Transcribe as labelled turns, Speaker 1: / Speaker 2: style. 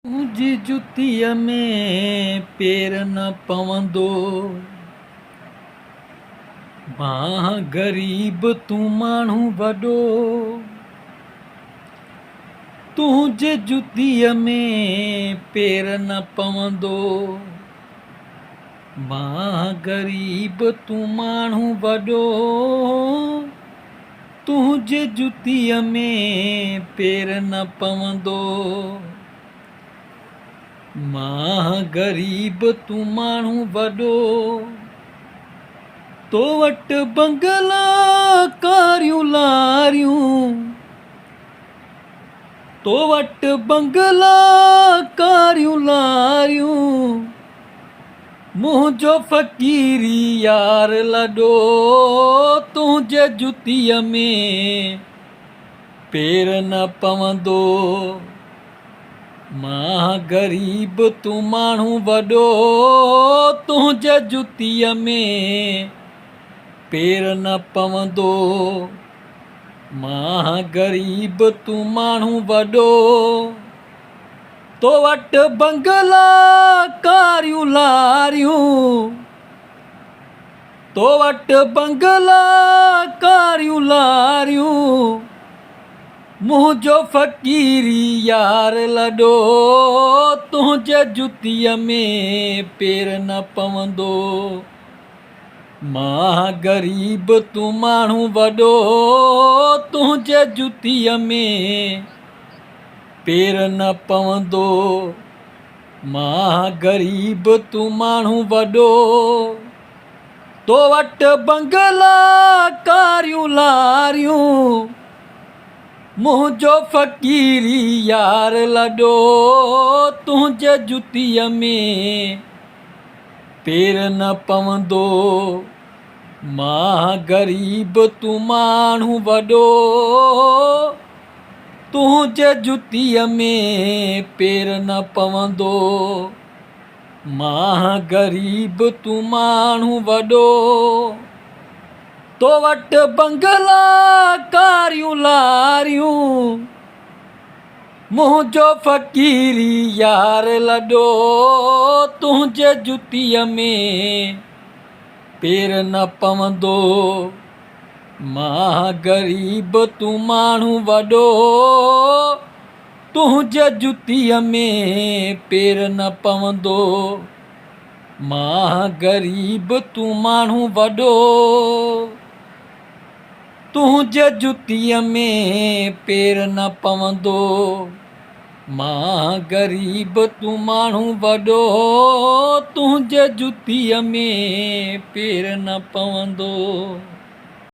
Speaker 1: तुंहिंजी जुतीअ में पेर न पवंदो, मां ग़रीब तूं माण्हू वॾो। तुंहिंजे जुतीअ में पेर न पवंदो, मां ग़रीब तूं माण्हू वॾो। तुंहिंजे जुतीअ में पेर न पवंदो, मां ग़रीब तूं माण्हू वॾो। तो वटि बंगला कारियूं लारियूं, तो वटि बंगला कारियूं लारियूं, मुंहिंजो फ़क़ीरी यार लॾो। तुंहिंजे जुतीअ में पेर न पवंदो, मां ग़रीब तूं माण्हू वॾो। तुंहिंजे जुतीअ में पेर न पवंदो, मां ग़रीब तूं माण्हू वॾो। तो वटि बंगला कारियूं लारियूं, तो वटि बंगला कारियूं लारियूं, मुंहिंजो फ़क़ीरी यार लॾो। तुंहिंजे जुतीअ में पेर न पवंदो, मां ग़रीब तूं माण्हू वॾो। तुंहिंजे जुतीअ में पेर न पवंदो, मां ग़रीब तूं माण्हू वॾो। तो वटि बंगला कारियूं लारियूं, मुंहिंजो फ़क़ीरी यार लॾो। तुंहिंजे जुतीअ में पेर न पवंदो, मां ग़रीब तूं माण्हू वॾो। तुंहिंजे जुतीअ में पेर न पवंदो, मां ग़रीब तूं माण्हू वॾो। तो वटि बंगला कारियूं लारियूं, मुंहिंजो फ़क़ीरी यार लॾो। तुंहिंजे जुतीअ में पेर न पवंदो, मां ग़रीब तूं माण्हू वॾो। तुंहिंजे जुतीअ में पेर न पवंदो, मां ग़रीब तूं माण्हू वॾो। तुंहिंजे जुतीअ में पेर न पवंदो, मां ग़रीब तूं माण्हू वॾो। तुंहिंजे जुतीअ में पेर न पवंदो।